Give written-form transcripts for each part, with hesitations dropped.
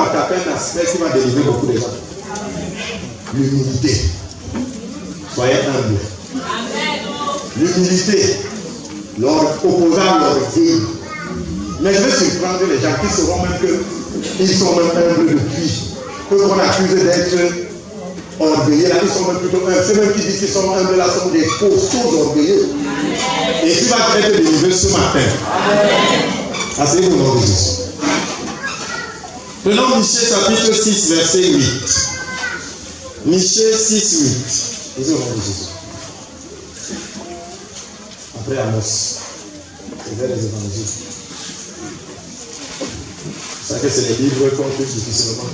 attaquer un aspect qui va délivrer beaucoup de gens. L'humilité. Soyez humble. L'humilité, opposant l'orgueil. Mais je vais surprendre les gens qui sauront même qu'ils sont même humbles depuis. Que qu'on accuse d'être orgueilleux, là, ils sont même plutôt humbles. Ceux même qui disent qu'ils sont humbles, là, sont des postaux orgueilleux. Et tu vas être délivré ce matin. Asseyez-vous au nom de Jésus. Prenons Michée chapitre 6, verset 8. Michée 6, 8. Lisez au nom de Jésus. Après Amos. C'est vers les évangiles. C'est ça que c'est les livres qu'on touche difficilement.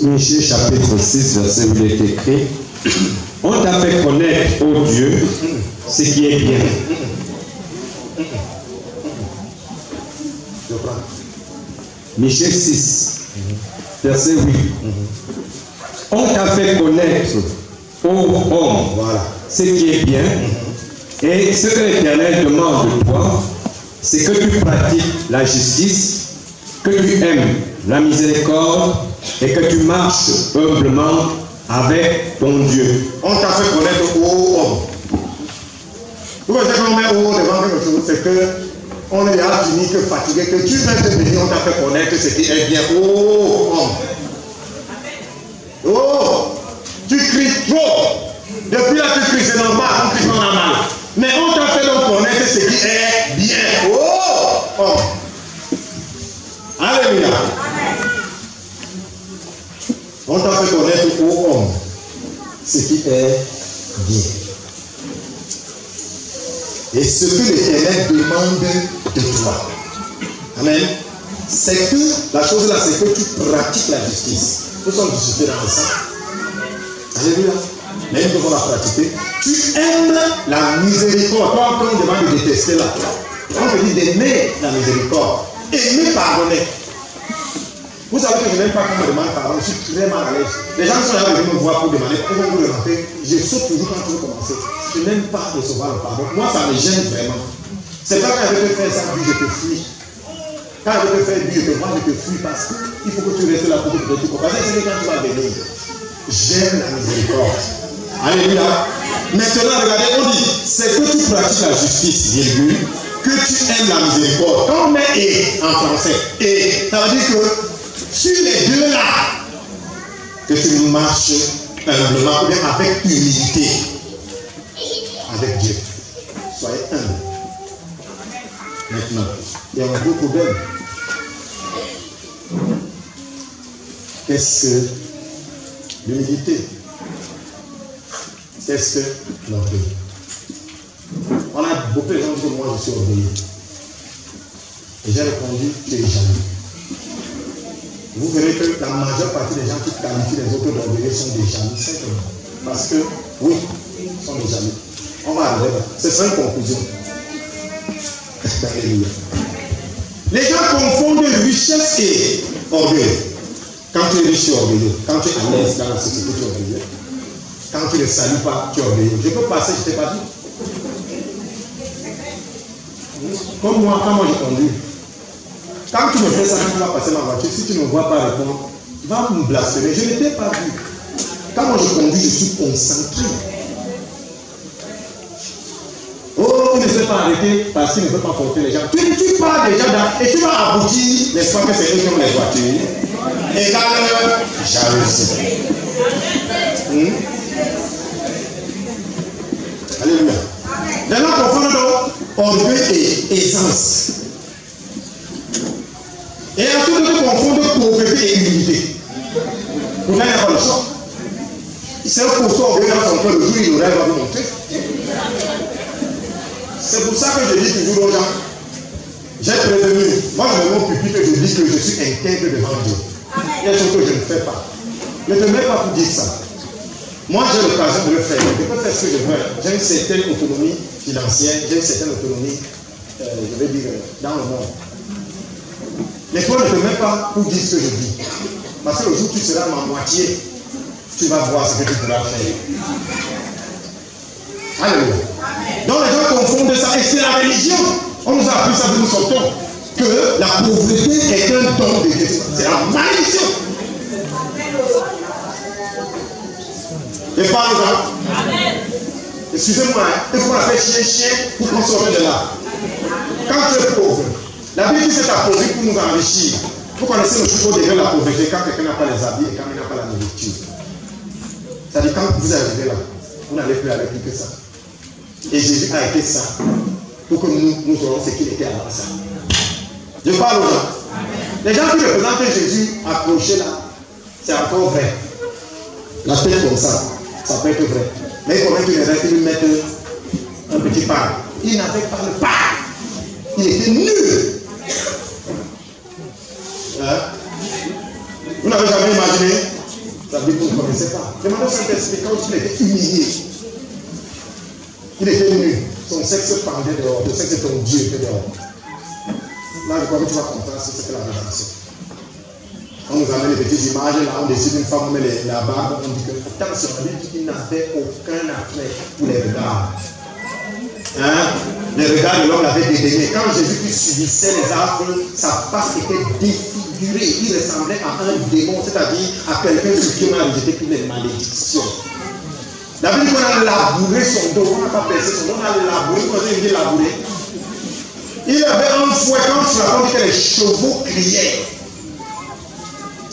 Michée chapitre 6, verset 8 est écrit: on t'a fait connaître, ô Dieu, ce qui est bien. Je prends. Michée 6, verset 8. On t'a fait connaître, ô homme, Voilà. ce qui est bien, et ce que l'Éternel demande de toi, c'est que tu pratiques la justice, que tu aimes la miséricorde et que tu marches humblement avec ton Dieu. On t'a fait connaître au homme. Vous voyez qu'on met au devant quelque chose, c'est que on est là fini que fatigué, que tu viens te venir, on t'a fait connaître ce qui est bien. Oh homme. Oh, tu cries trop. Depuis là, tu cries, c'est normal, on crie, on a mal. Mais on t'a fait donc connaître ce qui est bien. Oh homme. Alléluia. On t'a fait connaître au homme ce qui est bien. Et ce que l'Éternel demande de toi. Amen. C'est que, la chose là, c'est que tu pratiques la justice. Nous sommes justifiés dans le sang. Alléluia. Mais nous devons la pratiquer. Tu aimes la miséricorde. Toi, quand on demande de détester la toi, on te dit d'aimer la miséricorde. Aimer pardonner. Vous savez que je n'aime pas qu'on me demande pardon, je suis très mal à l'aise. Les gens sont là, ils me voient pour demander, pour vous demander, je saute toujours quand tu veux commencer. Je n'aime pas recevoir le pardon. Moi, ça me gêne vraiment. C'est pas quand je vais te faire ça, je te fuis. Quand je vais te faire Dieu, je te vois, je te fuis parce qu'il faut que tu restes là pour que tu comprends. Parce que c'est quand tu vas venir. J'aime la miséricorde. Alléluia. Maintenant, regardez, on dit, c'est que tu pratiques la justice, virgule, que tu aimes la miséricorde. Quand on met et en français, et ça veut dire que sur les deux là, que tu marches humblement, ou bien avec humilité, avec Dieu. Soyez humble. Maintenant, il y a un gros problème. Qu'est-ce que l'humilité? Qu'est-ce que l'orgueil? On a beaucoup de gens qui disent moi je suis orgueilleux. Et j'ai répondu, tu es jamais. Vous verrez que la majeure partie des gens qui qualifient les autres d'orgueilleux sont des jaloux, simplement. Parce que, oui, ils sont des jaloux. On va arriver là. Ce sera une conclusion. Alléluia. Les gens confondent richesse et orgueil. Quand tu es riche, tu es orgueilleux. Quand tu es à l'aise dans la société, tu es orgueilleux. Quand tu ne salues pas, tu es orgueilleux. Je peux passer, je ne t'ai pas dit. Comme moi, quand moi je conduis, quand tu me fais ça, quand tu vas passer ma voiture, si tu ne me vois pas répondre, tu vas me blasphémer. Je ne t'ai pas vu. Quand moi je conduis, je suis concentré. Oh, tu ne sais pas arrêter parce qu'il ne peut pas porter les gens. Tu pars déjà dans, et tu vas aboutir, n'est-ce pas, que c'est eux qui ont les voitures. Et là, jalousie. Alléluia. Maintenant, confondons donc orgueil et aisance. Et ensuite, nous confondons pauvreté et humilité. Vous n'avez pas le choix. C'est un pourceau orgueil dans son cœur, le jour où il aurait va vous montrer. C'est pour ça que je dis toujours aux gens, j'ai prévenu, moi je me montre pupitre que je dis que je suis intègre devant Dieu. Il y a des choses que je ne fais pas. Ne te mets pas pour dire ça. Moi j'ai l'occasion de le faire. Je peux faire ce que je veux. J'ai une certaine autonomie financière, j'ai une certaine autonomie, je vais dire, dans le monde. Mais toi ne te mets pas pour dire ce que je dis. Parce que le jour où tu seras ma moitié, tu vas voir ce que tu pourras faire. Alléluia. Donc les gens confondent ça et c'est la religion. On nous a appris ça de nous sortons. Que la pauvreté est un don de Dieu. C'est la malédiction. Et parle aux gens. Excusez-moi, il faut appeler chien pour qu'on sorte de là. Quand tu es pauvre, la Bible dit que c'est ta pauvreté pour nous enrichir. Vous connaissez le support de la pauvreté quand quelqu'un n'a pas les habits et quand il n'a pas la nourriture. C'est-à-dire quand vous arrivez là, vous n'allez plus avec lui que ça. Et Jésus a été ça pour que nous aurons ce qu'il était avant ça. Je parle aux gens. Les gens qui représentent Jésus approchés là, c'est encore vrai. La tête comme ça peut être vrai. Mais il faudrait qu'il lui mette un petit pain. Il n'avait pas le pain. Il était nul. Hein? Vous n'avez jamais imaginé? Ça veut dire que vous ne connaissez pas. Demandez au Saint-Esprit quand il était humilié. Il était nul. Son sexe pendait dehors. Le sexe de ton Dieu était dehors. Là, je crois que tu vas comprendre ce que c'est la rédemption. On nous amène les petites images, là, on décide une femme, on met la barbe, on dit que, attention, on dit qu'il n'avait aucun attrait pour les regards. Hein? Les regards de l'homme l'avaient dédaigné. Quand Jésus subissait les affres, sa face était défigurée. Il ressemblait à un démon, c'est-à-dire à quelqu'un sur qui on a rejeté toutes les malédictions. La Bible dit qu'on a labouré son dos, on n'a pas percé son dos, on a labouré, on a dit labourer. Il avait un fouet, quand on frappait, que les chevaux criaient.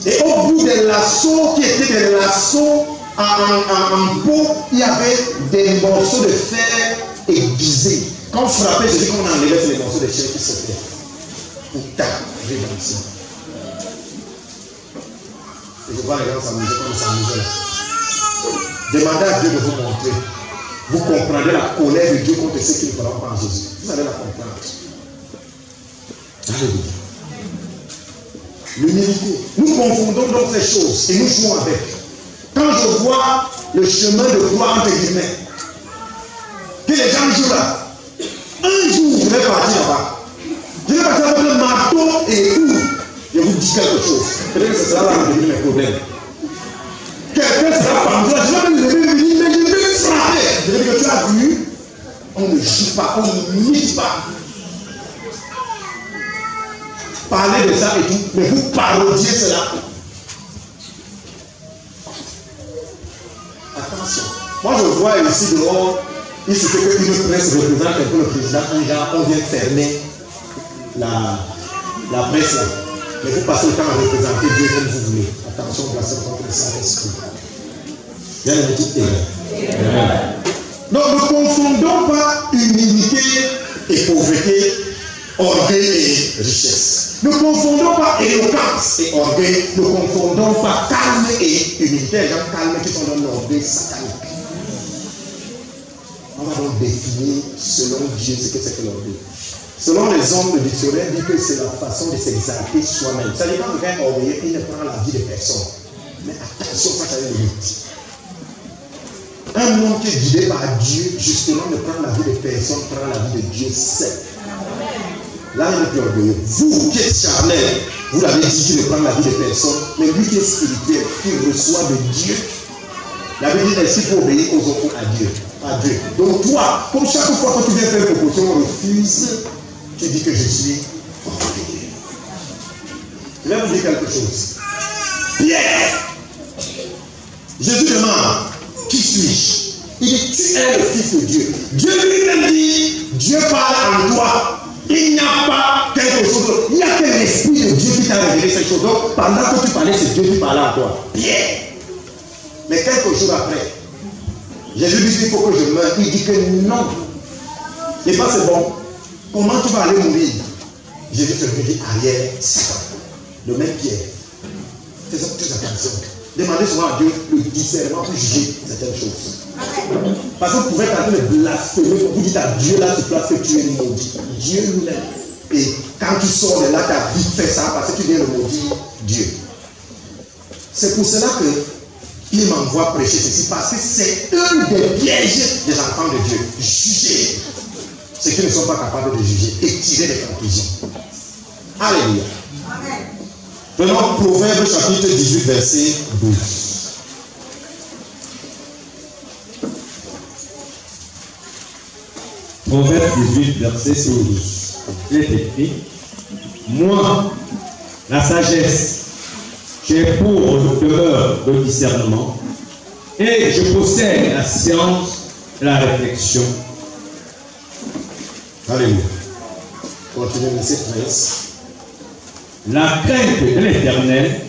Et au bout des lasso qui étaient des lassos en peau, il y avait des morceaux de fer aiguisés. Quand on frappait, je dis qu'on enlevait les morceaux de chair qui sautaient. Pour ta rédemption. Et je vois les gens s'amuser comme ils s'amusaient là. Demandez à Dieu de vous montrer. Vous comprendrez la colère de Dieu contre ceux qui ne croient pas en Jésus. Vous allez la comprendre. Alléluia. L'humilité. Nous confondons donc ces choses et nous jouons avec. Quand je vois le chemin de gloire entre guillemets, que les gens jouent là, un jour je vais partir là-bas. Je vais partir avec le marteau et où je vous dis quelque chose. Peut-être que ce sera là où je vais mes problèmes. Quelqu'un sera pendu là, je vais me lever, mais je vais frapper. Je vais dire que tu as vu, on ne joue pas, on ne mise pas. Parlez de ça et tout, mais vous parodiez cela. Attention. Moi je vois ici dehors, il suffit qu'une presse représente un peu le président, on vient fermer la presse là. Mais vous passez le temps à représenter Dieu comme vous voulez. Attention, on va se contre le Saint-Esprit. Il y a une petite erreur. Donc ne confondons pas humilité et pauvreté, orgueil et richesse. Ne confondons pas éloquence et orgueil. Ne confondons pas calme et humilité. Les gens calmes qui sont dans l'orgueil satanique. On va donc définir selon Dieu ce que c'est que l'orgueil. Selon les hommes, le dictionnaire dit que c'est la façon de s'exalter soi-même. Ça dépend de quelqu'un orgueilleux, il ne prend la vie de personne. Mais attention, ça a une limite. Un homme qui est guidé par Dieu, justement, ne prend la vie de personne, prend la vie de Dieu seul. Là, il n'est plus orgueilleux. Vous qui êtes charnel, vous l'avez dit qu'il ne prend la vie de personne, mais lui qui est spirituel, qui reçoit de Dieu, la Bible dit qu'il faut obéir aux autres à Dieu. Donc toi, comme chaque fois que tu viens faire une proposition, on refuse, tu dis que je suis orgueilleux. Je vais vous dire quelque chose. Pierre, Jésus demande, qui suis-je? Il dit, tu es le Fils de Dieu. Dieu lui-même dit, Dieu parle en toi. Il n'y a pas quelque chose. Il n'y a que l'Esprit de Dieu qui t'a révélé cette chose. Donc, pendant que tu parlais, c'est Dieu qui parlait à toi. Pierre. Mais quelques jours après, Jésus lui dit, il faut que je meure. Il dit que non. Et pas c'est bon. Comment tu vas aller mourir? Jésus te dit, arrière, Satan. Le même Pierre. Fais attention. Demandez souvent à Dieu le discernement pour juger certaines choses. Parce que vous pouvez tenter de blasphémer, vous dites à Dieu là sur place que tu es maudit. Dieu lui-même. Et quand tu sors de là, tu as vite fait ça parce que tu viens de maudire Dieu. C'est pour cela qu'il m'envoie prêcher ceci, parce que c'est un des pièges des enfants de Dieu. Juger ceux qui ne sont pas capables de juger et tirer des conclusions. Alléluia. Prenons Proverbe chapitre 18, verset 12. Proverbe 18, verset 12. Il est écrit, moi, la sagesse, j'ai pour demeure le discernement, et je possède la science et la réflexion. Alléluia. Continuez, verset 13. La crainte de l'Éternel,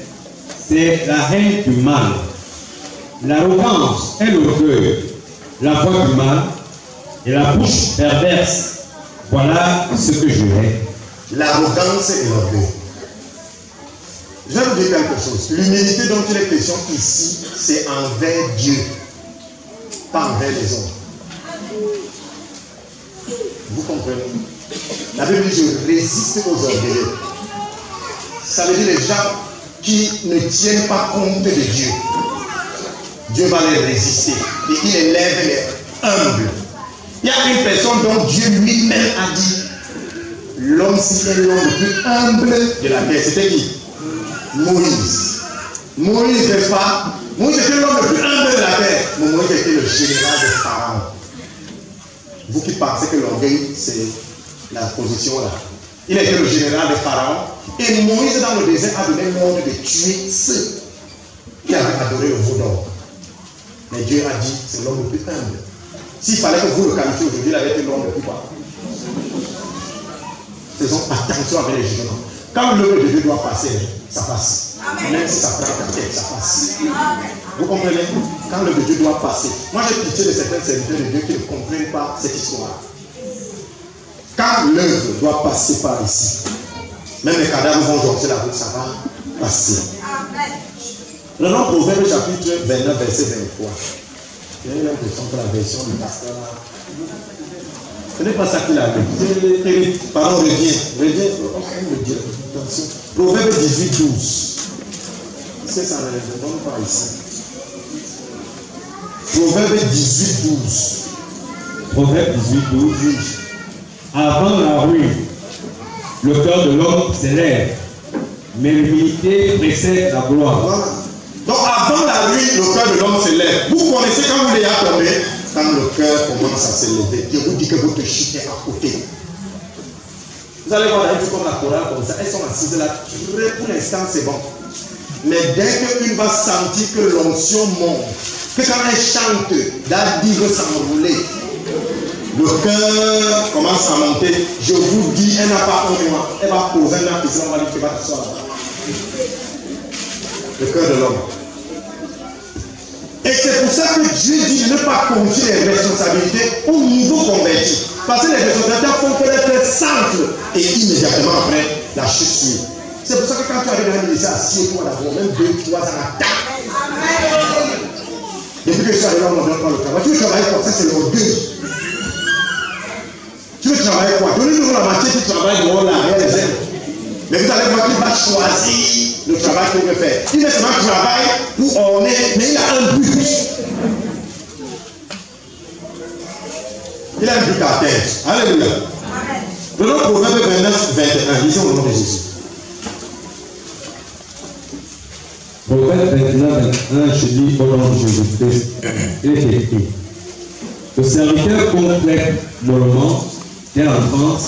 c'est la haine du mal. L'arrogance et l'orgueil, la voix du mal et la bouche perverse. Voilà ce que je hais. L'arrogance et l'orgueil. Je vais vous dire quelque chose. L'humilité dont il est question ici, c'est envers Dieu, pas envers les hommes. Vous comprenez? La Bible dit je résiste aux orgueilleux. Ça veut dire les gens qui ne tiennent pas compte de Dieu. Dieu va les résister. Et il élève les humbles. Il y a une personne dont Dieu lui-même a dit l'homme ci est l'homme le plus humble de la terre. C'était qui? Moïse. Moïse n'est pas. Moïse était l'homme le plus humble de la terre. Mais Moïse était le général de Pharaon. Vous qui pensez que l'orgueil, c'est la position là. Il était le général de Pharaon. Et Moïse, dans le désert, a donné l'ordre de tuer ceux qui avaient adoré le veau d'or. Mais Dieu a dit, c'est l'homme le plus humble. S'il fallait que vous le qualifiez aujourd'hui, il avait été l'homme le plus bas. Faisons attention avec les jugements. Quand l'œuvre de Dieu doit passer, ça passe. Amen. Même si ça prend ta tête, ça passe. Amen. Vous comprenez? Quand l'œuvre de Dieu doit passer. Moi, j'ai pitié de certains serviteurs de Dieu qui ne comprennent pas cette histoire. Quand l'œuvre doit passer par ici, même les cadavres vont joncher la route, ça va passer. Amen. Prenons Proverbe chapitre 29, verset 23. J'ai l'impression que la version du pasteur là. Ce n'est pas ça qu'il a dit. Pardon, reviens. Attention. Proverbe 18, 12. C'est ça, ne donne pas ici. Proverbe 18, 12. Proverbe 18, 12. Avant la ruine, le cœur de l'homme s'élève, mais l'humilité précède la gloire. Voilà. Donc avant la ruine, le cœur de l'homme s'élève. Vous connaissez quand vous l'ayez tombé, quand le cœur commence à s'élever, je vous dis que votre chute est à côté. Vous allez voir un peu comme la chorale comme ça, elles sont assises là, pour l'instant c'est bon. Mais dès qu'une va sentir que l'onction monte, que quand elle chante, la vie veut s'enrouler, le cœur commence à monter. Je vous dis, elle n'a pas un mois, elle va poser un artiste, on va dire qu'elle va t'asseoir là-bas. Le cœur de l'homme. Et c'est pour ça que Dieu dit de ne pas confier les responsabilités aux nouveaux convertis. Parce que les responsabilités font que les cœurs s'enflent et immédiatement après la chute suit. C'est pour ça que quand tu arrives dans la ministère, assieds-toi d'abord, même 2-3 ans à temps. Depuis que je suis arrivé là, on ne donne pas le travail. Tu veux travailler quoi? Ça, c'est l'orgueil. Tu veux travailler quoi? Donnez-nous la moitié du travail dehors là, rien les aime. Mais vous allez voir qu'il va choisir le travail qu'il veut faire. Il ne seulement travaille pour orner, mais il a un but. Il a un but à terre. Alléluia. Prenons Proverbe 29, 21. Lisons au nom de Jésus. Proverbe 29, 21, je lis au nom de Jésus-Christ. Il est écrit. Le serviteur complète mollement, tel en France,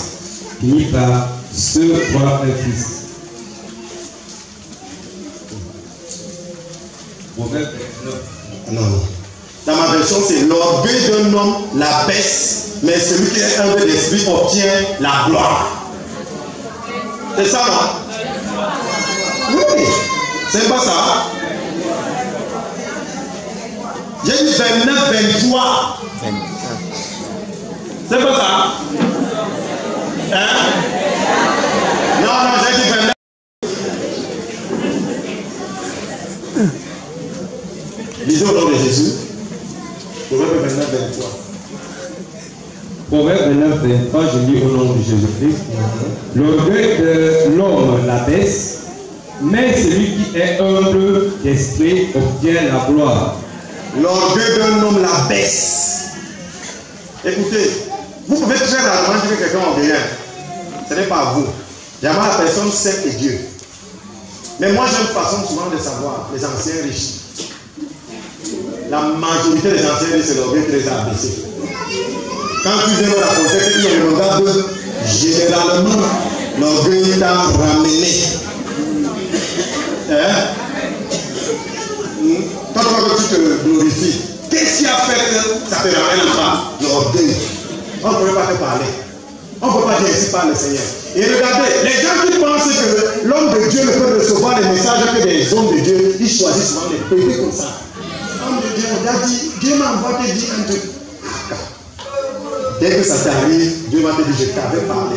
finit par se croire un fils. Proverbe 29. Non. Dans ma version, c'est l'orgueil d'un homme la baisse, mais celui qui est humble d'esprit obtient la gloire. C'est ça, non? Oui. C'est pas ça. J'ai dit 29, 23. C'est pas ça. Hein? Non, j'ai dit 29. Lisons au nom de Jésus. Proverbe 29, 23. Proverbe 29, 23, je lis au nom de Jésus-Christ. L'orgueil de l'homme l'abaisse, mais celui qui est humble d'esprit obtient la gloire. L'orgueil d'un homme la baisse. Écoutez, vous pouvez très rarement dire que quelqu'un est orgueilleux. Ce n'est pas vous. Jamais la personne sait que Dieu. Mais moi j'ai une façon souvent de savoir, les anciens riches. La majorité des anciens riches, c'est l'orgueil qui les a abaissés. Quand tu viens à la prophète, il y a le regard généralement, l'orgueil t'a ramené. Hein? Quand tu te glorifies, qu'est-ce qui a fait que ça te ramène en bas? L'orgueil. On ne peut pas te parler. On ne peut pas dire ainsi par le Seigneur. Et regardez, les gens qui pensent que l'homme de Dieu ne peut recevoir les messages que des hommes de Dieu, ils choisissent souvent les pédés comme ça. L'homme de Dieu, on a dit, Dieu m'envoie te dire un truc. Dès que ça t'arrive, Dieu va te dire, je t'avais parlé.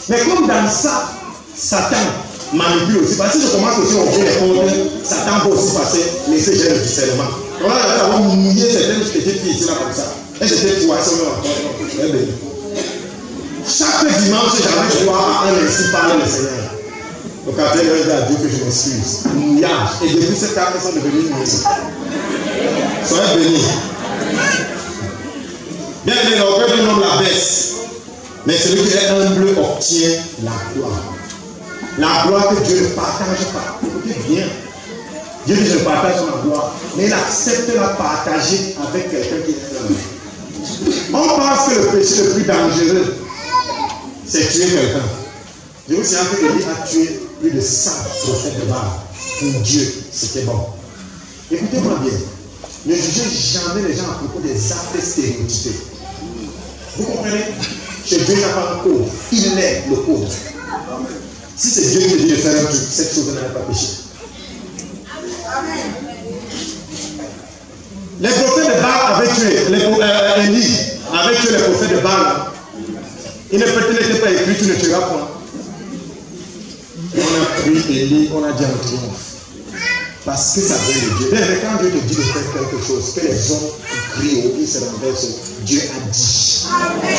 Mais comme dans ça, Satan manipule aussi. Parce que si je commence aussi à ouvrir les comptes, Satan peut aussi passer, laisser gérer le discernement. Donc là, j'avais avoir mouillé certaines petites filles ici là comme ça. Et j'étais poisson encore. Chaque dimanche, j'avais droit à un ainsi parler le Seigneur. Donc quand elle dit à Dieu que je m'excuse. Mouillage. Et depuis cette carte, elles sont devenues mouillées. Soyez bénis. Bien aimé, l'orgueil d'un homme la baisse. Mais celui qui est humble obtient la gloire. La gloire que Dieu ne partage pas. Écoutez bien. Dieu dit je partage ma gloire. Mais il accepte de la partager avec quelqu'un qui est humble. On pense que le péché le plus dangereux, c'est tuer quelqu'un. Je vous signale que Élie a tué plus de 100 prophètes de Baal. Pour Dieu, c'était bon. Écoutez-moi bien. Ne jugez jamais les gens à propos des actes stéréotypés. Vous comprenez? Chez Dieu, il n'y a pas un code. Il est le code. Si c'est Dieu qui dit de faire un truc, cette chose n'allait pas pécher. Les prophètes de Baal avaient tué, Élie avait tué les prophètes de Baal. Il ne n'était pas écrit, tu ne tueras point. Et on a pris Élie, on a dit en triomphe. Parce que ça vient de Dieu. Mais quand Dieu te dit de faire quelque chose, que les hommes crient ou ils se renversent, Dieu a dit.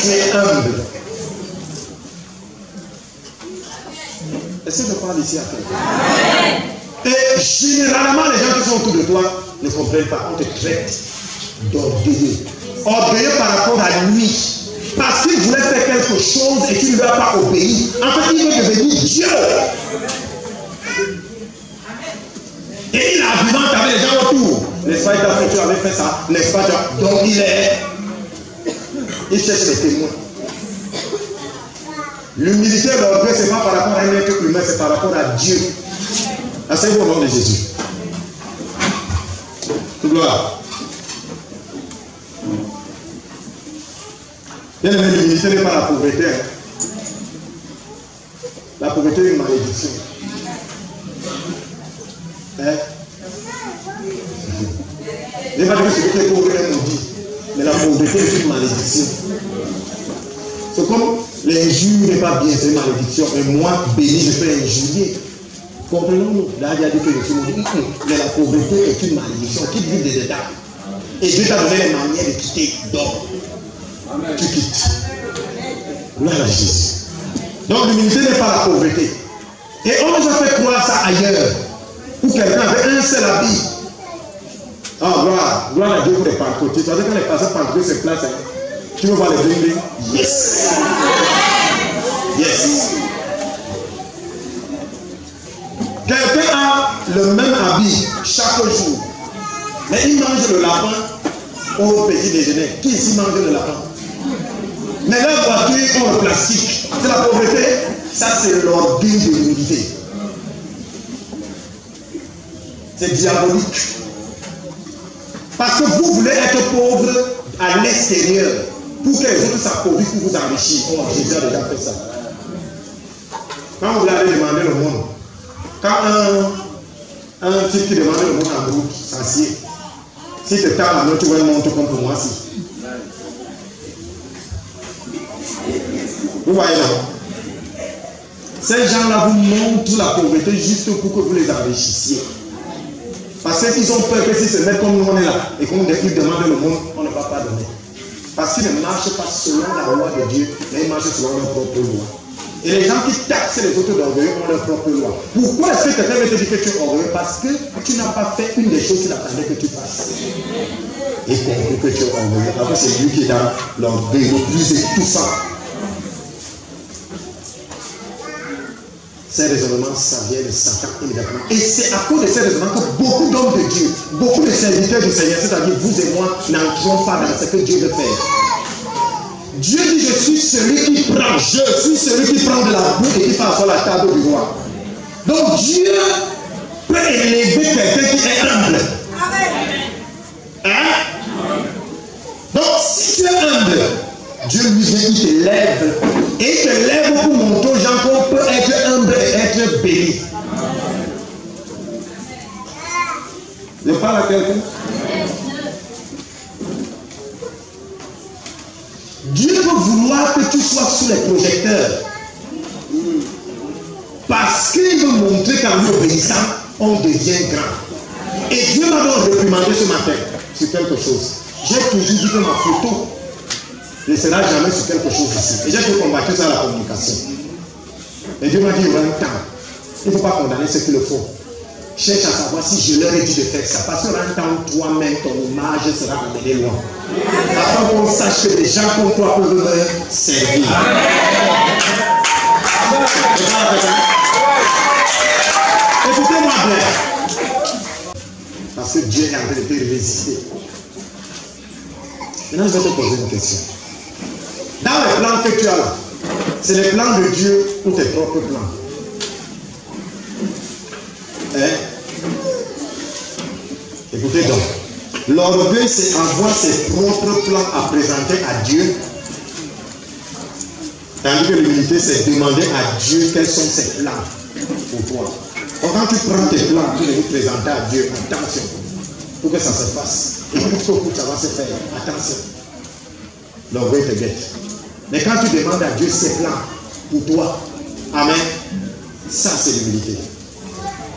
Tu es humble. Est-ce que je parle ici à quelqu'un? Et généralement, les gens qui sont autour de toi ne comprennent pas. On te traite d'orgueilleux. Orgueilleux par rapport à lui. Parce qu'il voulait faire quelque chose et tu ne lui as pas obéi. En fait, il veut devenir Dieu. Et il a argumenté avec les gens autour. N'est-ce pas, tu avais fait ça? N'est-ce pas? Donc il cherche les témoins. L'humilité et l'orgueil, ce n'est pas par rapport à un être humain, c'est par rapport à Dieu. Asseyez-vous au nom de Jésus. Gloire. Bien aimé, l'humilité n'est pas la pauvreté. La pauvreté est une malédiction. Je ne vais pas dire que celui qui est pauvre est maudit. Mais la pauvreté est une malédiction. C'est comme l'injure n'est pas bien, c'est une malédiction. Et moi, béni, je peux injurier. Comprenons-nous. Là, il y a dit que je suis maudit. Mais la pauvreté est une malédiction. Quitte vivre des états. Et Dieu t'a donné les manières de quitter. Donc, tu quittes. Gloire à Jésus. Donc, l'humilité n'est pas la pauvreté. Et on nous a fait croire ça ailleurs. Où quelqu'un avait un seul habit. Ah, gloire à Dieu pour les pentecôtistes. Tu vois, quand les pasteurs pentecôtistes se placent, tu veux voir les bling. Yes. Yes. Quelqu'un a le même habit chaque jour. Mais il mange le lapin au petit déjeuner. Qui ici mange le lapin? Mais la voiture est en plastique. C'est la pauvreté. Ça, c'est l'orgueil de l'humilité. C'est diabolique. Parce que vous voulez être pauvre à l'extérieur pour que les autres s'appauvrissent pour vous enrichir. Oh, Jésus a déjà fait ça. Quand vous allez demander le monde, quand un type qui demande le monde en groupe s'assied, si tu as la main, tu vas monter comme pour moi aussi. Vous voyez là? Ces gens-là vous montrent la pauvreté juste pour que vous les enrichissiez. Parce qu'ils ont peur que s'ils se mettent comme nous on est là et qu'on demande le monde, on ne va pas donner. Parce qu'ils ne marchent pas selon la loi de Dieu, mais ils marchent selon leur propre loi. Et les gens qui taxent les autres d'orgueilleux ont leur propre loi. Pourquoi est-ce que quelqu'un veut te dire que tu es orgueilleux? Parce que tu n'as pas fait une des choses qu'il attendait que tu fasses. Et compris que tu es orgueilleux. Après, c'est lui qui est dans l'orgueil le plus étouffant. Ces raisonnements, ça vient de Satan immédiatement. Et c'est à cause de ces raisonnements que beaucoup d'hommes de Dieu, beaucoup de serviteurs du Seigneur, c'est-à-dire vous et moi, n'entrons pas dans ce que Dieu veut faire. Dieu dit, je suis celui qui prend, je suis celui qui prend de la boue et qui fait asseoir la table du roi. Donc Dieu peut élever quelqu'un qui est humble. Hein? Donc si tu es humble, Dieu lui vient, il t'élève. Et il te lève pour montrer aux gens qu'on peut être humble et être béni. Je parle à quelqu'un. Dieu peut vouloir que tu sois sous les projecteurs. Parce qu'il veut montrer qu'en lui obéissant, on devient grand. Et Dieu m'a donc réprimandé ce matin sur quelque chose. J'ai toujours dit que ma photo ne sera jamais sur quelque chose ici. Et j'ai pu combattre ça à la communication. Et Dieu m'a dit, il y aura un temps. Il ne faut pas condamner ceux qui le font. Cherche à savoir si je leur ai dit de faire ça. Parce qu'il y aura un temps où toi-même, ton image sera amenée loin. Afin qu'on sache que des gens comme toi peuvent me servir. Écoutez-moi bien. Parce que Dieu est en train de te résister. Maintenant, je vais te poser une question. Dans les plans que tu as là, c'est les plans de Dieu ou tes propres plans? Hein? Écoutez donc. L'orgueil, c'est avoir ses propres plans à présenter à Dieu. Tandis que l'humilité, c'est demander à Dieu quels sont ses plans pour toi. Donc, quand tu prends tes plans, tu les présenter à Dieu, attention, pour que ça se fasse. Et pour que ça va se faire, attention. L'orgueil te guette. Mais quand tu demandes à Dieu ses plans pour toi, amen, ça c'est l'humilité.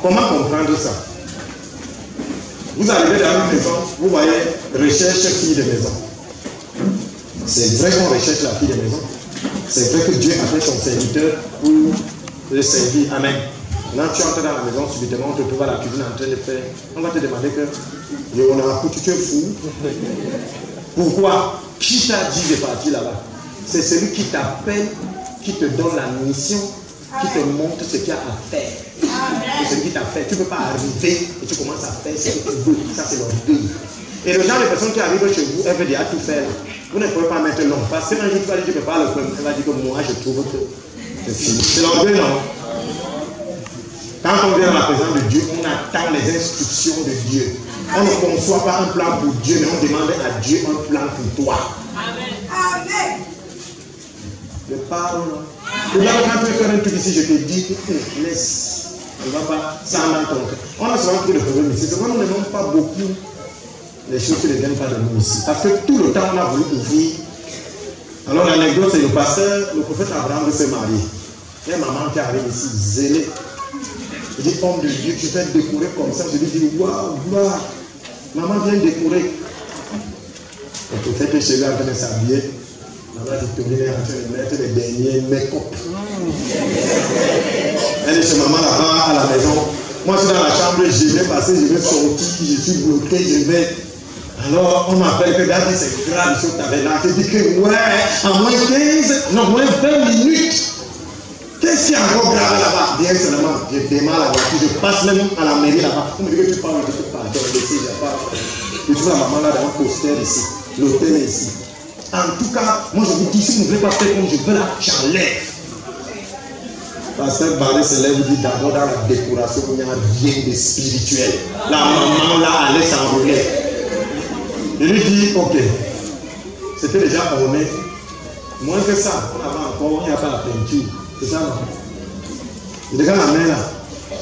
Comment comprendre ça? Vous arrivez dans une maison, vous voyez, recherche fille de maison. C'est vrai qu'on recherche la fille de maison. C'est vrai que Dieu a fait son serviteur pour le servir. Amen. Maintenant, tu entres dans la maison, subitement, on te trouve à la cuisine en train de faire. On va te demander que, on a foutu, tu es fou. Pourquoi? Qui t'a dit de partir là-bas? C'est celui qui t'appelle, qui te donne la mission, qui te montre ce qu'il y a à faire. C'est celui qui t'a fait. Tu ne peux pas arriver et tu commences à faire ce que tu veux. Ça, c'est l'orgueil. Et le genre de personne qui arrive chez vous, elle veut déjà tout faire. Vous ne pouvez pas mettre long. Parce que un jour, tu vas dire, tu ne peux pas le faire. Elle va dire que moi, je trouve que c'est fini. C'est l'orgueil, non? Quand on vient dans la présence de Dieu, on attend les instructions de Dieu. On ne conçoit pas un plan pour Dieu, mais on demande à Dieu un plan pour toi. Amen. Je parle. Et là, quand tu veux faire un truc ici, je te dis, laisse. On ne va pas ça dans ton cœur. On a souvent pris le problème ici. C'est vrai, nous n'aimons pas beaucoup les choses qui ne viennent pas de nous ici. Parce que tout le temps, on a voulu ouvrir. Alors, l'anecdote, c'est le pasteur, le prophète Abraham veut se marier. Il y a une maman qui arrive ici, zélée. Il dit, homme de Dieu, tu fais décorer comme ça. Je lui dis, waouh, gloire. Maman vient décorer. Le prophète est chez lui en train de s'habiller. Maman Victorine est en train de mettre les derniers make-up. Elle est chez maman là-bas à la maison. Moi, je suis dans la chambre, je vais passer, je vais sortir, je suis bloqué, je vais. Alors, on m'appelle que David, c'est grave, ce que tu avais là. Je dis que, ouais, en moins 15, non, moins 20 minutes. Qu'est-ce qu'il y a encore grave là-bas? Bien seulement, je démarre la voiture, je passe même à la mairie là-bas. On me dit que tu parles, je te parle. Je trouve la maman là dans un poster ici. L'hôtel est ici. En tout cas, moi je vous dis, si vous ne voulez pas faire comme je veux là, j'enlève. Pasteur Barré se lève et dit d'abord dans la décoration, il n'y a rien de spirituel. La maman là, allait s'enrouler. Je lui dis, ok, c'était déjà orné. Moins que ça, on avait encore, il n'y a pas la peinture. C'est ça, non? Il regarde la main là.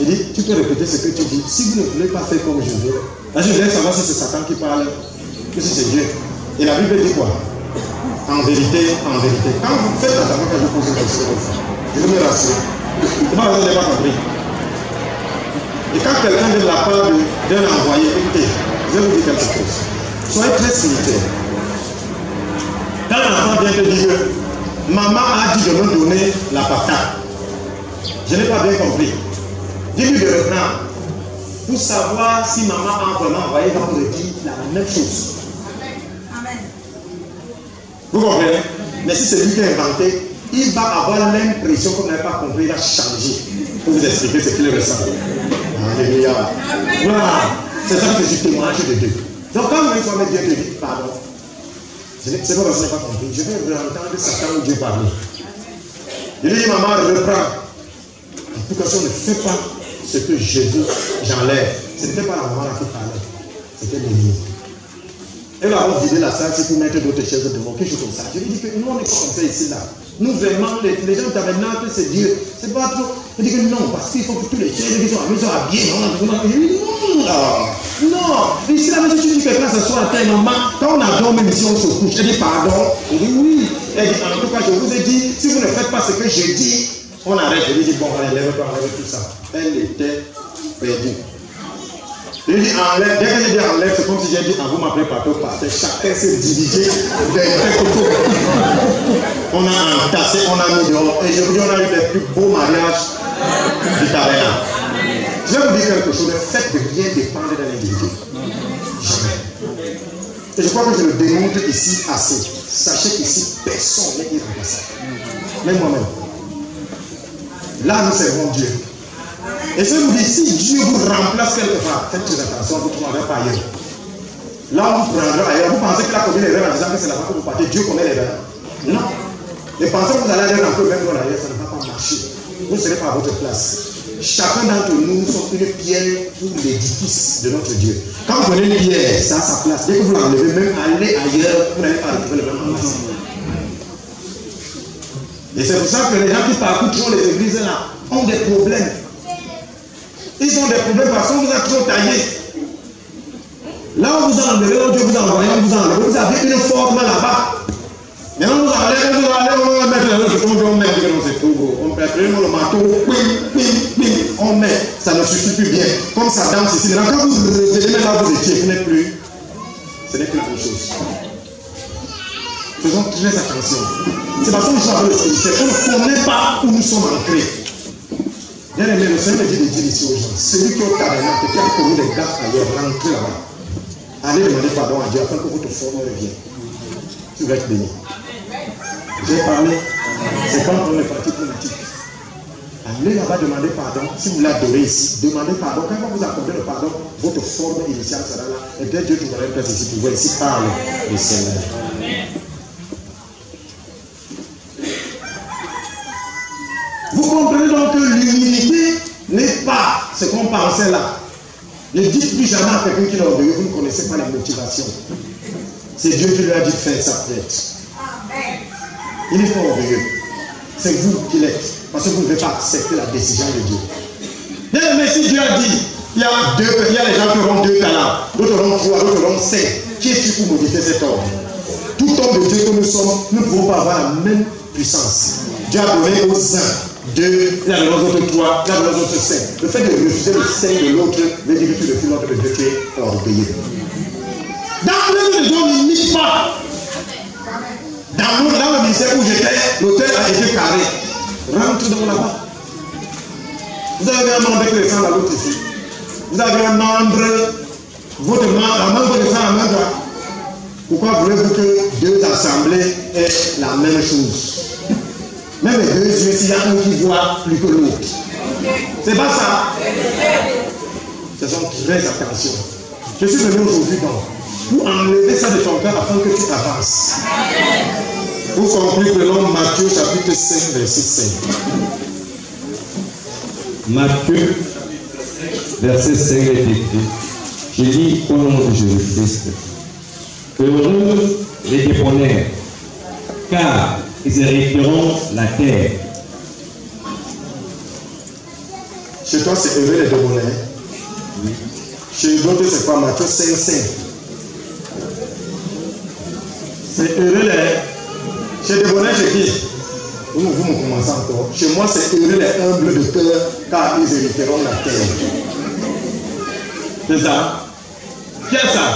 Il dit, tu peux répéter ce que tu dis. Si vous ne voulez pas faire comme je veux, là je voulais savoir si c'est Satan qui parle, que si c'est Dieu. Et la Bible dit quoi? En vérité, quand vous faites attention quand je pose une question comme ça, je vais me rassurer. Comment vous n'avez pas compris? Et quand quelqu'un vient de la part d'un envoyé, écoutez, je vais vous dire quelque chose. Soyez très spirituel. Quand l'enfant vient te dire que maman a dit de me donner la patate, je n'ai pas bien compris. Dis-lui de reprendre. Pour savoir si maman a vraiment envoyé, va vous dire la même chose. Amen. Vous comprenez? Mais si c'est lui qui a inventé, il va avoir l'impression qu'on n'a pas compris, il va changer pour vous expliquer ce qu'il ressent. Alléluia. Voilà. C'est ça que c'est du témoignage de Dieu. Donc quand une fois Dieu te dit pardon, c'est pas parce que je n'ai pas compris. Je vais entendre Satan ou Dieu parler. Je lui dis maman, reprends. En tout cas, si on ne fait pas ce que j'enlève, ce n'était pas la maman là qui parlait, c'était l'ennemi. Elle va vider la salle pour mettre d'autres chaises devant, quelque chose comme ça. Je lui dis que nous on n'est pas comme ça ici là. Nous vraiment, les gens tabernacle, c'est Dieu. C'est pas trop. Il dit que non, parce qu'il faut que tous les chaises qui sont habillés. Je lui dis non. Non. Ici là, si tu dis que quelqu'un s'assoit à terre, maman, quand on adore, même si on se couche, elle dit pardon. Il dit oui. Elle dit en tout cas, je vous ai dit, si vous ne faites pas ce que j'ai dit, on arrête. Je lui dis bon, on enlève tout ça. Elle était perdue. Je lui dis enlève, dès que j'ai dit enlève, c'est comme si j'ai dit vous m'appelez partout, chacun s'est divisé d'un côté. On a entassé, on a mis dehors. Et je vous dis, on a eu les plus beaux mariages du tabernacle. Je vais vous dire quelque chose, le fait de rien dépendre d'un individu. Jamais. Et je crois que je le démontre ici assez. Sachez qu'ici, personne n'est irremplaçable. Même moi-même. Là, nous servons Dieu. Et je vous dis, si Dieu vous remplace quelque part, faites très attention, vous ne trouverez pas ailleurs. Là, on vous prendra ailleurs. Vous pensez que la commune est en disant que c'est là-bas que vous partez. Dieu connaît les erreurs. Non. Et pensez que vous allez aller un peu même dans l'ailleurs, ça ne va pas marcher. Vous ne serez pas à votre place. Chacun d'entre nous sommes une pierre pour l'édifice de notre Dieu. Quand vous prenez une pierre, ça a sa place. Dès que vous l'enlevez, même aller ailleurs, vous n'allez pas retrouver le même place. Et c'est pour ça que les gens qui parcourent trop les églises là ont des problèmes. Ils ont des problèmes parce qu'on vous a trop taillé. Là, on vous a enlevé, là, Dieu vous a envoyé, on vous a enlevé. Vous avez une forme là-bas. Maintenant, on vous enlève, on va mettre on met, c'est trop gros. On prépare le manteau, on met. Ça ne suffit plus bien. Comme ça danse ici. Maintenant, quand vous revenez là, vous étiez, vous n'êtes plus. Ce n'est plus la même chose. Faisons très attention. C'est parce que nous sommes avec le Seigneur. On ne connaît pas où nous sommes ancrés. Bien aimé, le Seigneur me dit de dire ici aux gens, celui qui est au tabernacle, qui a commis des gaffes ailleurs, rentrez là-bas. Allez demander pardon à Dieu afin que votre forme revienne. Tu vas être béni. J'ai parlé, c'est quand on est parti politique. Allez là-bas demander pardon. Si vous l'adorez ici, demandez pardon. Quand vous accordez le pardon, votre forme initiale sera là. Et dès Dieu trouverà une place ici pour vous. Ici parle le Seigneur. Vous comprenez donc que l'humilité n'est pas ce qu'on pensait là. Ne dites plus jamais à quelqu'un qui est orgueilleux, vous ne connaissez pas la motivation. C'est Dieu qui lui a dit de faire sa prière. Il n'est pas orgueilleux. C'est vous qui l'êtes. Parce que vous ne devez pas accepter la décision de Dieu. Mais si Dieu a dit, il y a les gens qui auront 2 talents, d'autres auront 3, d'autres auront 5. Qui es-tu pour modifier cet ordre? Tout homme de Dieu que nous sommes, nous ne pouvons pas avoir la même puissance. Dieu a donné aux uns 2, il a donné aux autres 3, il a donné aux autres 5. Le fait de refuser le 5 de l'autre veut dire que tu refuses l'autre de Dieu qui est orgueilleux. Dans l'œuvre de Dieu, on n'imite pas. Dans le ministère où j'étais, l'hôtel a été carré. Rentre donc là-bas. Vous avez un membre qui descend à l'autre ici. Vous avez un membre, votre membre, un membre descend à la main droite. Pourquoi voulez-vous que 2 assemblées aient la même chose? Même les 2 yeux, s'il y a un qui voit plus que l'autre. C'est pas ça. Faisons très attention. Je suis venu aujourd'hui donc pour enlever ça de ton cœur afin que tu avances. Pour conclure, prenons Matthieu chapitre 5, verset 5. Matthieu, verset 5 est écrit. Je lis au nom de Jésus-Christ. Heureux les débonnaires, car ils hériteront la terre. Chez toi, c'est heureux les débonnaires. Oui. Chez d'autres, c'est quoi? Matthieu 5, 5. C'est heureux les... Chez débonnaires, chez qui? Vous me commencez encore. Chez moi, c'est heureux les humbles de cœur, car ils hériteront la terre. C'est ça? Qui est ça?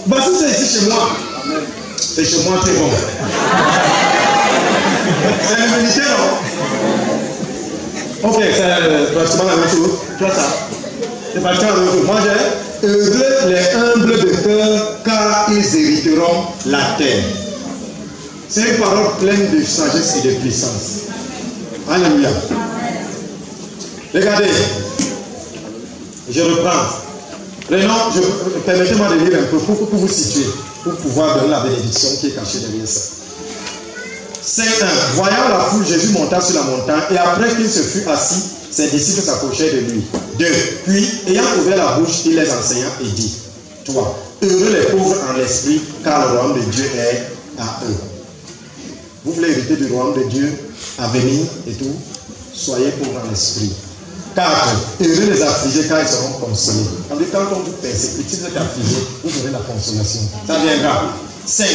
Bah si c'est ici chez moi. C'est chez moi, c'est bon. C'est l'humilité, non? Ok, c'est pratiquement la même chose. Tu vois ça? C'est pratiquement la même chose. Moi, j'ai heureux les humbles de cœur, car ils hériteront la terre. C'est une parole pleine de sagesse et de puissance. Alléluia. Regardez, je reprends. Permettez-moi de lire un peu pour vous situer, pour pouvoir donner la bénédiction qui est cachée derrière ça. C'est 1. Voyant la foule, Jésus monta sur la montagne et après qu'il se fut assis, ses disciples s'approchaient de lui. 2. Puis, ayant ouvert la bouche, il les enseigna et dit, 3. Heureux les pauvres en l'esprit, car le royaume de Dieu est à eux. Vous voulez hériter du royaume de Dieu à venir et tout? Soyez pauvres en l'esprit. 4. Heureux les affligés, car ils seront consolés. Quand on vous persécute, si vous êtes affligé, vous aurez la consolation. Ça viendra. 5.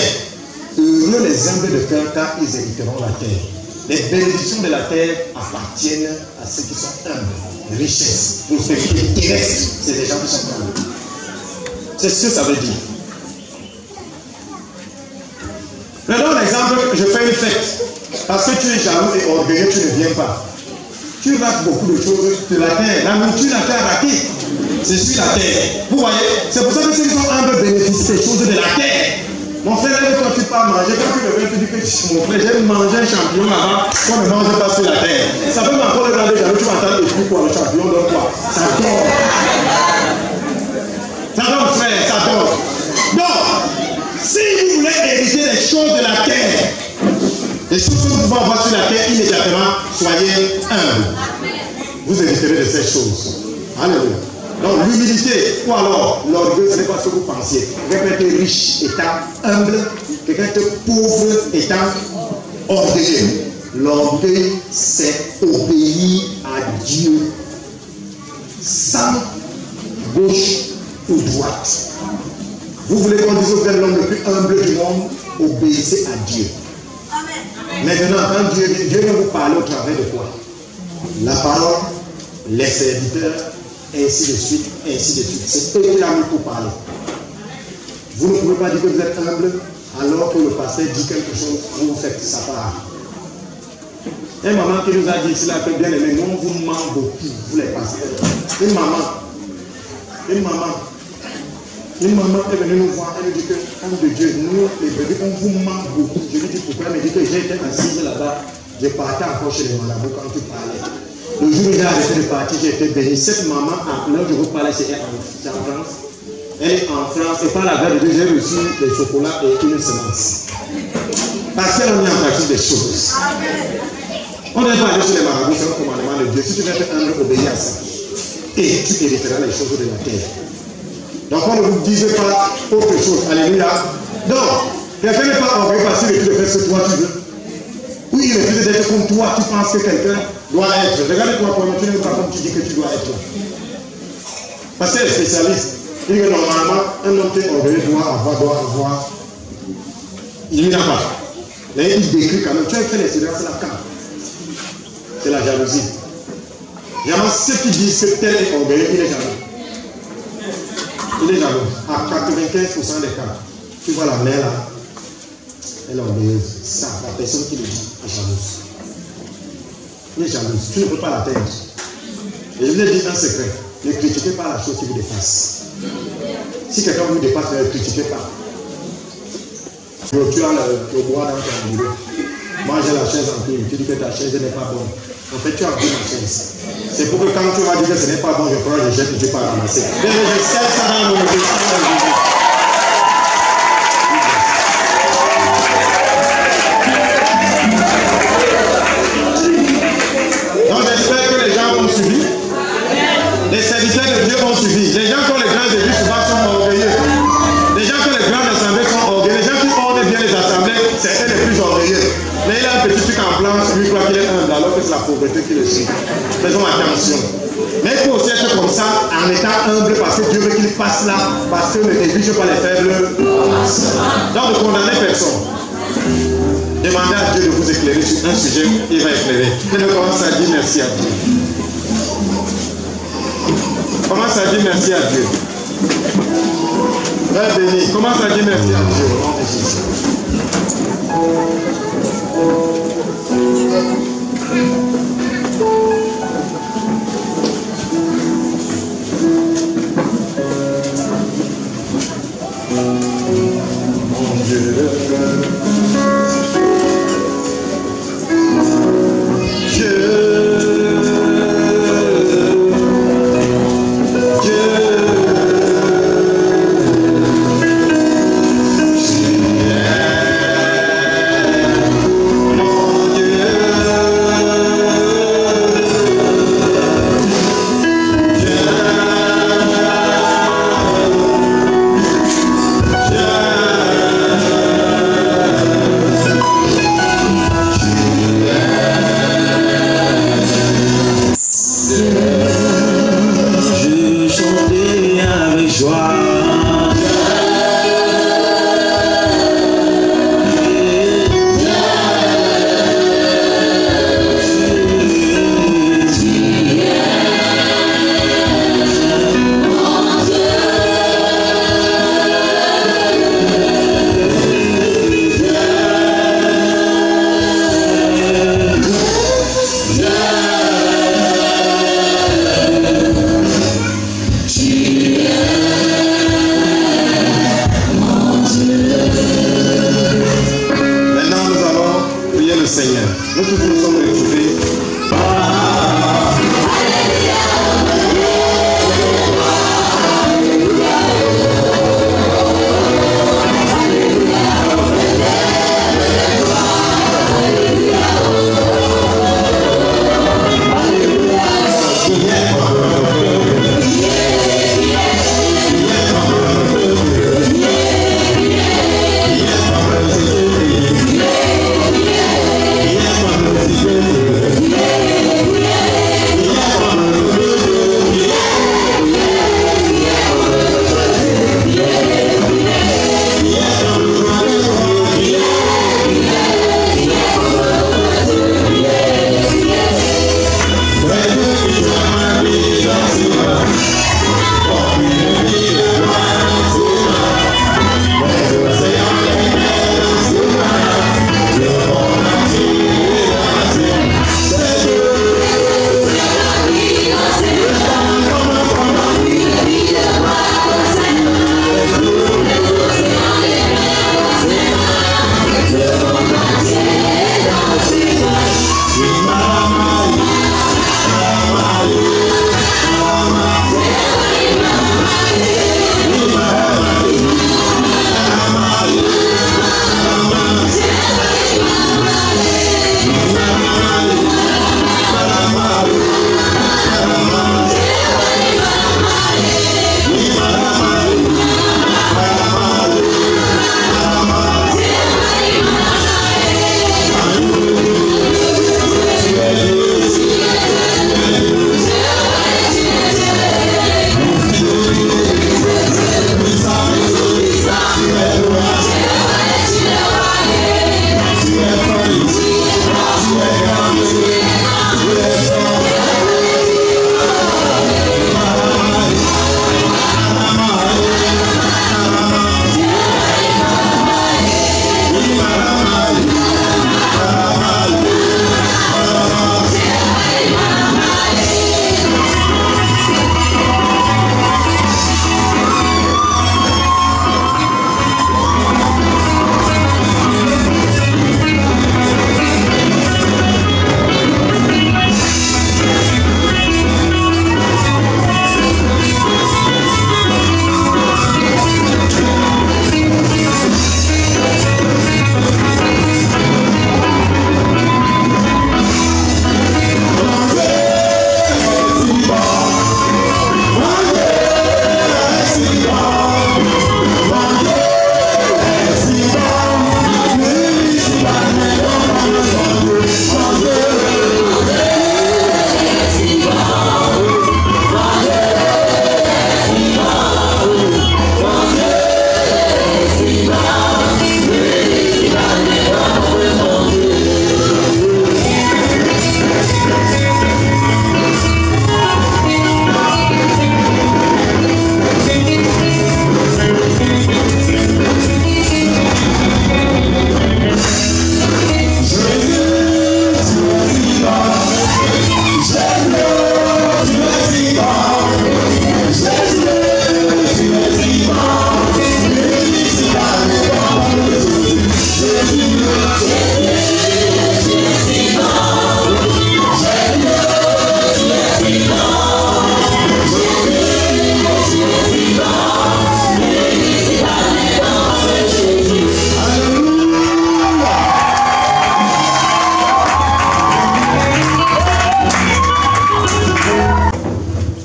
Heureux les humbles de cœur, car ils hériteront la terre. Les bénédictions de la terre appartiennent à ceux qui sont humbles. Richesse, prospérité terrestre, c'est des gens qui sont humbles. C'est ce que ça veut dire. Maintenant, l'exemple, je fais une fête. Parce que tu es jaloux et orgueilleux, tu ne viens pas. Tu rates beaucoup de choses de la terre. La nourriture, la terre ratée. C'est sur la terre. Vous voyez, c'est pour ça que ceux qui sont humbles bénéficient des choses de la terre. Mon frère, quand tu pars manger, quand tu reviens, tu dis que mon frère, j'ai mangé un champignon là-bas, qu'on ne mange pas sur la terre. Ça peut encore le regarder, tu vas entendre et puis quoi, le champignon donne quoi? Ça dort. Ça dort, frère, ça dort. Donc, si vous voulez hériter les choses de la terre, les choses que vous pouvez avoir sur la terre, immédiatement, soyez humbles. Vous hériterez de ces choses. Alléluia. Donc l'humilité, ou alors l'orgueil, ce n'est pas ce que vous pensiez. Quelqu'un qui est riche étant humble, quelqu'un qui est pauvre étant orgueilleux. L'orgueil, c'est obéir à Dieu sans gauche ou droite. Vous voulez qu'on dise au l'homme le plus humble du monde, obéissez à Dieu. Maintenant, quand Dieu va vous parler au travers de quoi? La parole, les serviteurs, ainsi de suite, ainsi de suite. C'est eux qui l'ont mis pour parler. Vous ne pouvez pas dire que vous êtes humble alors que le pasteur dit quelque chose, vous faites sa part. Un maman qui nous a dit, s'il a fait bien aimé, nous on vous ment beaucoup, vous les pasteurs. Une maman est venue nous voir, elle nous dit que, homme de Dieu, nous les bébés, on vous ment beaucoup. Je lui dis pourquoi, elle me dit que j'ai été assise là-bas, je partais encore chez les marabouts quand tu parlais. Le jour où j'ai arrêté de partir, j'ai été béni. Cette maman, là où je vous parlais, c'est en France. Elle est en France, et par la grâce de Dieu, j'ai reçu des chocolats et une semence. Parce qu'elle a mis en pratique des choses. On n'est pas allé chez les marabouts, c'est un commandement de Dieu. Si tu veux être humble, obéis à ça. Et tu hériteras les choses de la terre. Donc on ne vous disait pas autre chose. Alléluia. Donc, quelqu'un n'est pas orgueilleux parce qu'il refuse de faire ce que toi tu veux. Oui, il refuse d'être comme toi, tu penses que quelqu'un doit être. Regarde-toi toi-même, tu n'es pas comme tu dis que tu dois être. Parce que les spécialistes, ils disent que normalement, un homme qui est orgueilleux doit avoir. Il n'y en a pas. Mais il décrit quand même. Tu as fait l'expérience là quand? C'est la jalousie. Généralement, ceux qui disent que tel est orgueilleux, il est jaloux. Il est jaloux. À 95% des cas, tu vois la mère là, elle est orgueilleuse. Ça, la personne qui le dit est jalouse. Il est jalouse. Tu ne peux pas l'atteindre. Et je vous ai dit un secret. Ne critiquez pas la chose qui vous dépasse. Si quelqu'un vous dépasse, ne critiquez pas. Tu as le bois dans ton bureau. Moi j'ai la chaise en pile. Tu dis que ta chaise n'est pas bonne. En fait, tu as pris ma chaise. C'est pour que quand tu vas dire que ce n'est pas bon, je prends, je jette et tu peux ramasser. Mais je sais ça dans mon Jésus. Donc j'espère que les gens ont suivi. Les serviteurs de Dieu ont suivi. Les gens qui ont les grandes églises souvent sont orgueilleux. Les gens qui ont les grandes assemblées sont orgueilleux. Les gens qui ordonnent bien les assemblées, c'est eux les plus orgueilleux. Mais il a un petit truc en blanche, lui croit qu'il est humble, alors que c'est la pauvreté qui le suit. Faisons attention. Mais il faut aussi être comme ça en étant humble parce que Dieu veut qu'il passe là, parce que ne néglige pas les faibles. Donc ne condamnez personne. Demandez à Dieu de vous éclairer sur un sujet, il va éclairer. Et ne commence à dire merci à Dieu. Commence à dire merci à Dieu. Père béni, commence à dire merci à Dieu au nom de Jésus. Mon Dieu. Dieu. joie. Nous tous nous sommes retrouvés.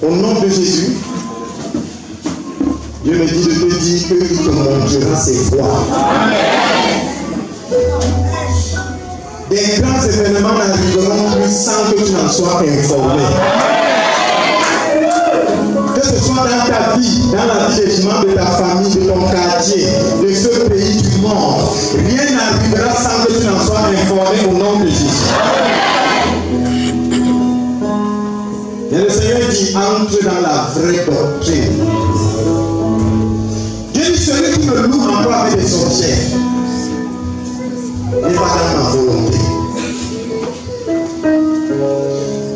Au nom de Jésus, Dieu me dit de te dire qu'il te montrera ses voies. Des grands événements n'arriveront plus sans que tu n'en sois informé. Que ce soit dans ta vie, dans la vie des membres de ta famille, de ton quartier, de ce pays du monde, rien n'arrivera sans que tu n'en sois informé au nom de Jésus. Et le Seigneur dit, entre dans la vraie doctrine. Dieu dit, celui qui me loue encore avec des objets n'est pas dans ma volonté.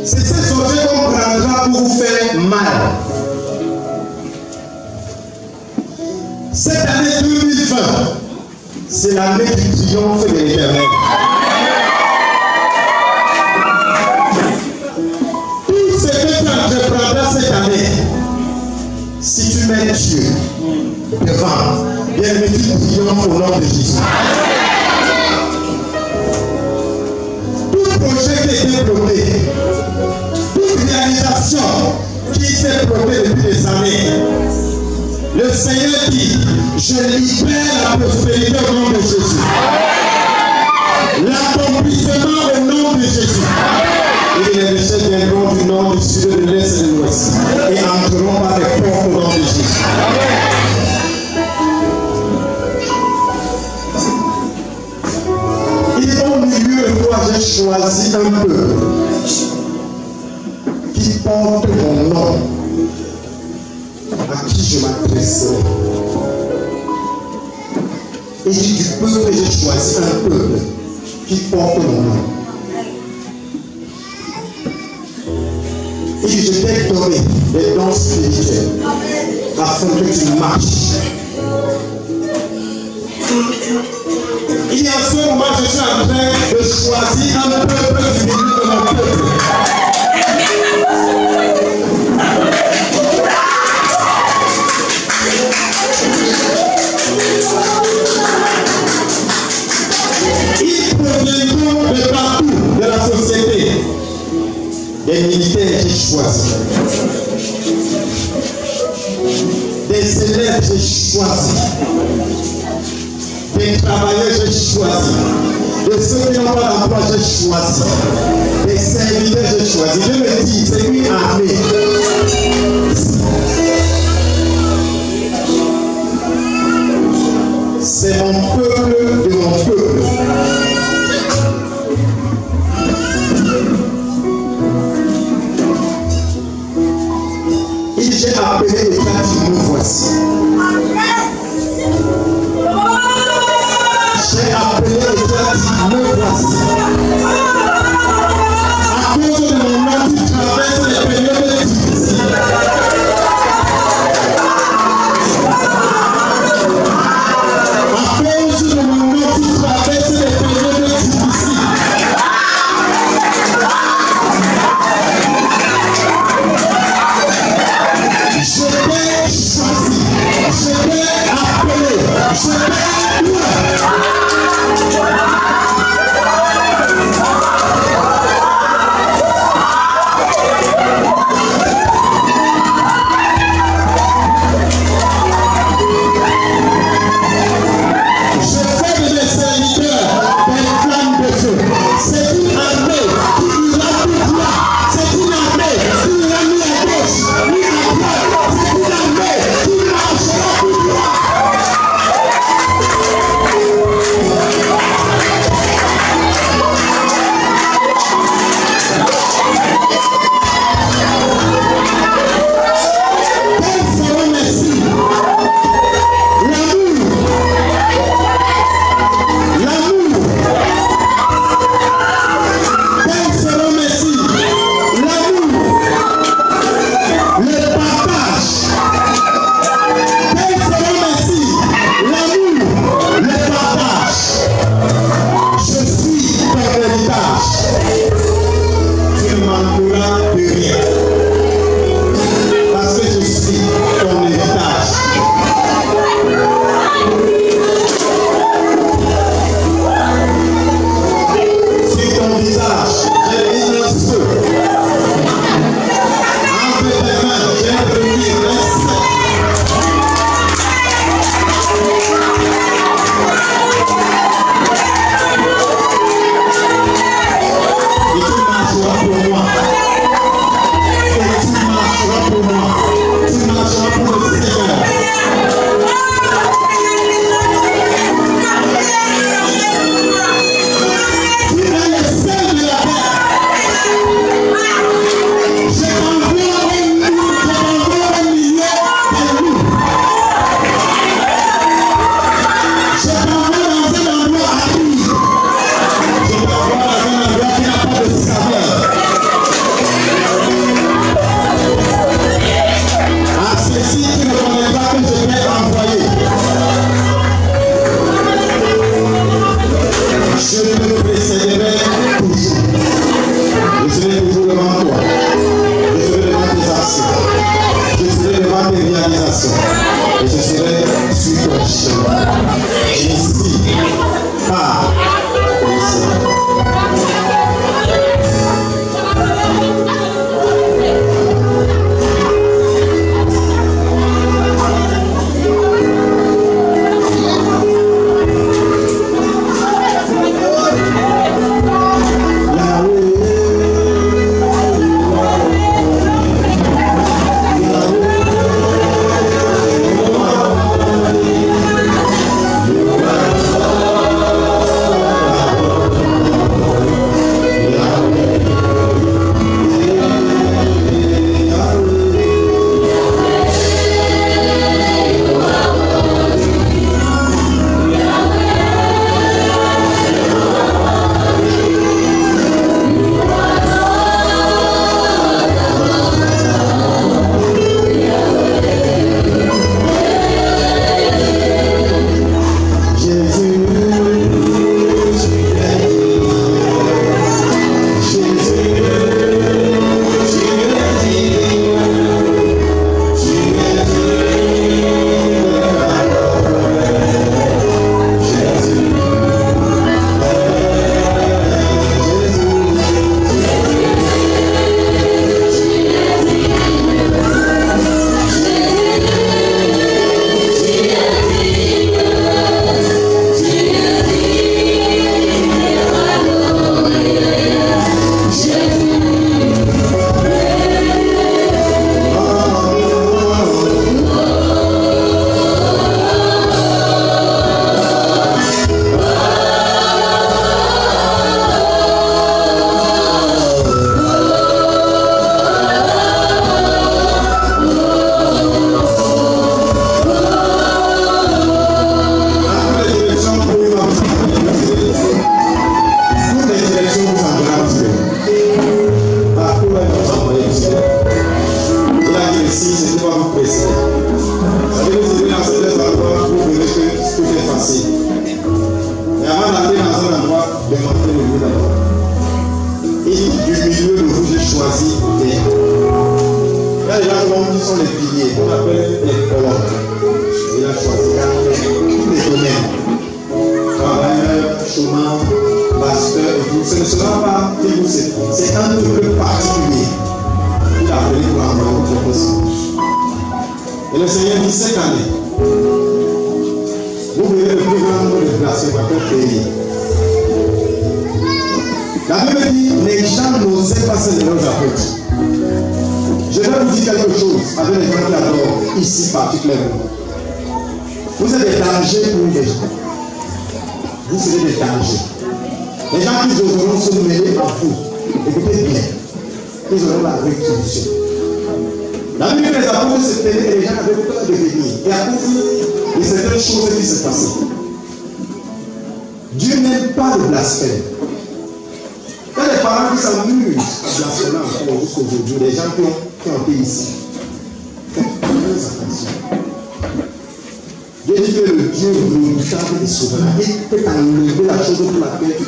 C'est ces objets qu'on prendra pour vous faire mal. Cette année 2020, c'est l'année du triomphe de l'Éternel. Tout ce que tu entreprendras cette année, si tu mets Dieu devant, bien que tu triomphes au nom de Jésus. Tout projet qui est développé, toute réalisation qui s'est développée depuis des années, le Seigneur dit, je libère la prospérité au nom de Jésus. L'accomplissement au nom de Jésus. Et les richesses viendront du nord, du sud, de l'est et de l'ouest. Et entreront par les portes au nom de Jésus. Il est au milieu de toi, j'ai choisi un peuple qui porte mon nom, à qui je m'adresserai. Et du peuple, j'ai choisi un peuple qui porte mon nom. Et je t'ai donné des dons spirituels afin que tu marches. Il y a ce moment, je suis en train de choisir un peuple du milieu de mon peuple. Ils proviendront de partout de la société. Des militaires j'ai choisi. Des élèves j'ai choisi. Des travailleurs j'ai choisi. De ceux qui n'ont pas d'emploi j'ai choisi. Des serviteurs j'ai choisi. Je me dis, c'est une armée. C'est mon peuple de mon peuple. Et j'ai appelé les cas qui me voici. J'ai appelé les cas qui me voici. À cause de mon nom, tu traverses les périodes difficiles. foyer. Je te précéderai toujours. Je serai toujours devant toi. Je serai devant tes actions. Je serai devant tes réalisations. Et je serai sur ton chemin. Ainsi,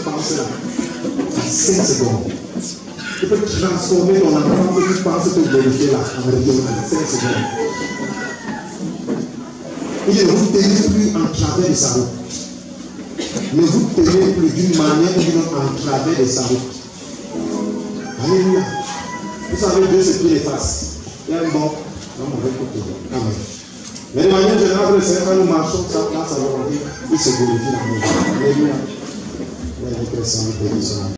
par le Seigneur. Transformer ton enfant que tu penses te glorifier là en retournant 5 secondes. Il ne vous tenez plus en travers de sa route. Ne vous tenez plus d'une manière ou d'une autre en travers de sa route. Alléluia. Vous savez, Dieu se plie les faces. Il y a un bon, un mauvais côté. Amen. Mais de manière générale, le Seigneur, quand nous marchons, ça va dire, il se glorifie dans nos vies. Alléluia.